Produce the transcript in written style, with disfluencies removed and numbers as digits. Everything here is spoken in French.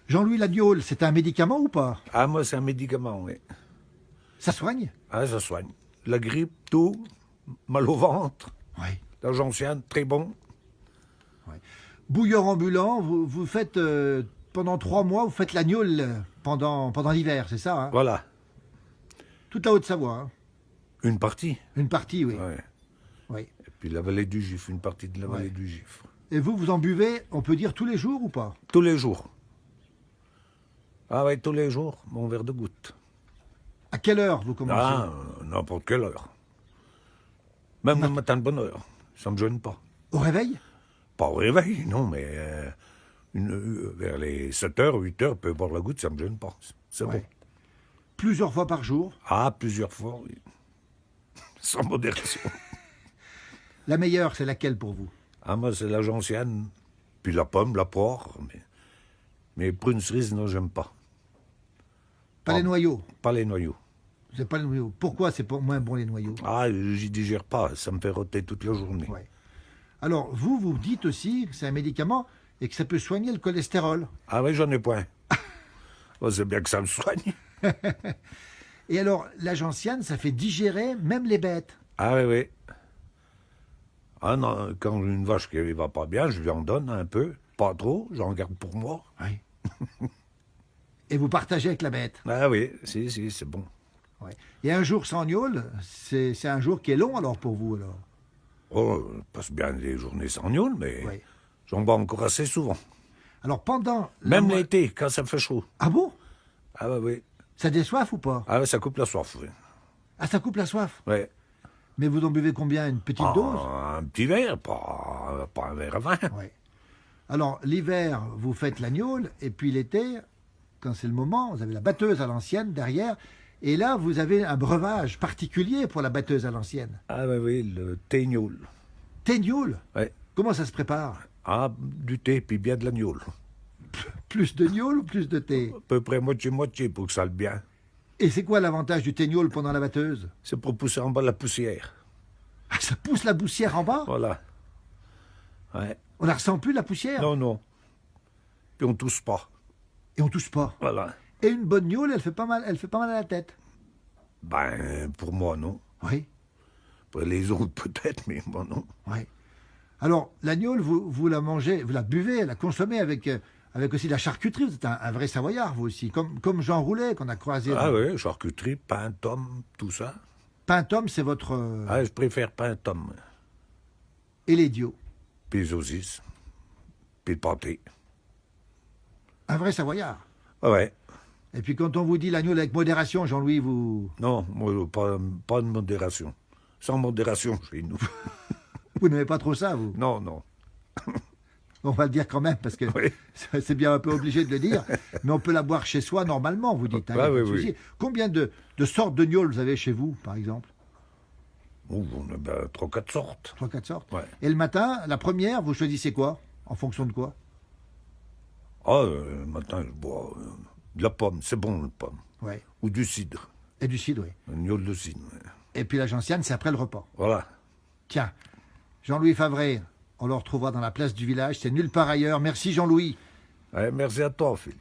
Jean-Louis Lagneaule, c'est un médicament ou pas? Ah, moi, c'est un médicament, oui. Ça soigne? Ah, ça soigne. La grippe, tout, mal au ventre, Oui. la gentiane, très bon. Bouilleur ambulant, vous faites, pendant 3 mois, vous faites l'agneaule pendant l'hiver, c'est ça, hein? Voilà, Toute la Haute-Savoie, hein? une partie. Une partie, oui. Ouais. Oui. Et puis la vallée du Gifre, une partie de la vallée du Gifre. Et vous en buvez, on peut dire, tous les jours ou pas? Tous les jours. Ah ouais, tous les jours, mon verre de goutte. À quelle heure vous commencez? Ah, n'importe quelle heure. Même le matin de bonne heure. Ça me gêne pas. Au réveil? Pas au réveil, non, mais vers les 7 heures, 8 heures, peut boire la goutte, ça me gêne pas. C'est Ouais. bon. Plusieurs fois par jour? Ah, plusieurs fois, oui. Sans modération. La meilleure, c'est laquelle pour vous? Ah, moi, c'est la gentiane, puis la pomme, la poire, mais prunes cerises, non, j'aime pas. Pas les noyaux? Pas les noyaux. C'est pas les noyaux. Pourquoi c'est moins bon les noyaux? Ah, j'y digère pas, ça me fait rôter toute la journée. Ouais. Alors, vous dites aussi que c'est un médicament et que ça peut soigner le cholestérol. Ah oui, j'en ai point. Oh, c'est bien que ça me soigne. Et alors, la gentiane, ça fait digérer même les bêtes. Ah oui, oui. Ah non, quand une vache qui va pas bien, je lui en donne un peu, pas trop, j'en garde pour moi. Oui. Et vous partagez avec la bête. Ah oui, si, c'est bon. Ouais. Et un jour sans gnôle, c'est un jour qui est long alors pour vous alors? Oh, je passe bien des journées sans gnôle, mais Oui. j'en bois encore assez souvent. Alors pendant... Même l'été, quand ça fait chaud. Ah bon? Ah oui, oui. Ça désoiffe ou pas? Ah oui, ça coupe la soif, oui. Ah, ça coupe la soif. Ouais. Mais vous en buvez combien? Une petite dose? Un petit verre, pas un verre à vin. Ouais. Alors, l'hiver, vous faites la gnôle, et puis l'été, quand c'est le moment, vous avez la batteuse à l'ancienne derrière, et là, vous avez un breuvage particulier pour la batteuse à l'ancienne. Ah oui, oui, le thé gnôle. Thé gnôle? Ouais. Comment ça se prépare? Ah, du thé, puis bien de la gnôle. Plus de gnôle ou plus de thé? À peu près moitié-moitié pour que ça aille bien. Et c'est quoi l'avantage du thé gnôle pendant la batteuse? C'est pour pousser en bas la poussière. Ah, ça pousse la poussière en bas? Voilà. Ouais. On la ressent plus, la poussière? Non, non. Puis on tousse pas. Et on tousse pas. Voilà. Et une bonne gnôle, elle fait pas mal à la tête. Ben, pour moi, non. Oui, Pour les autres, peut-être, mais moi, non. oui. Alors, la gnôle, vous la mangez, vous la buvez, la consommez avec aussi de la charcuterie. Vous êtes un vrai Savoyard, vous aussi. Comme Jean Roulet, qu'on a croisé. Ah oui, charcuterie, pain, tome, tout ça. Pain tome, c'est votre... Ah, je préfère pain, tome. Et l'idiot. Puis les saucisses. Puis le pâté. Un vrai Savoyard. Ah ouais. Et puis quand on vous dit la gnôle avec modération, Jean-Louis, vous Non, moi, pas de modération. Sans modération chez nous. n'aimez pas trop ça, vous. Non, non. On va le dire quand même, parce que Oui. c'est bien un peu obligé de le dire. Mais on peut la boire chez soi normalement, vous dites. Hein, Ah, y a pas oui, de souci. oui. Combien de sortes de gnôle vous avez chez vous, par exemple? Oh, on a ben, 3-4 sortes. 3-4 sortes. Ouais. Et le matin, la première, vous choisissez quoi? En fonction de quoi? Ah, le matin, je bois de la pomme. C'est bon, la pomme. Ouais. Ou du cidre. Et du cidre, oui. Un gnôle de cidre. Ouais. Et puis la gentiane, c'est après le repas. Voilà. Tiens, Jean-Louis Favret, on le retrouvera dans la place du village, c'est nulle part ailleurs. Merci Jean-Louis. Ouais, merci à toi, Philippe.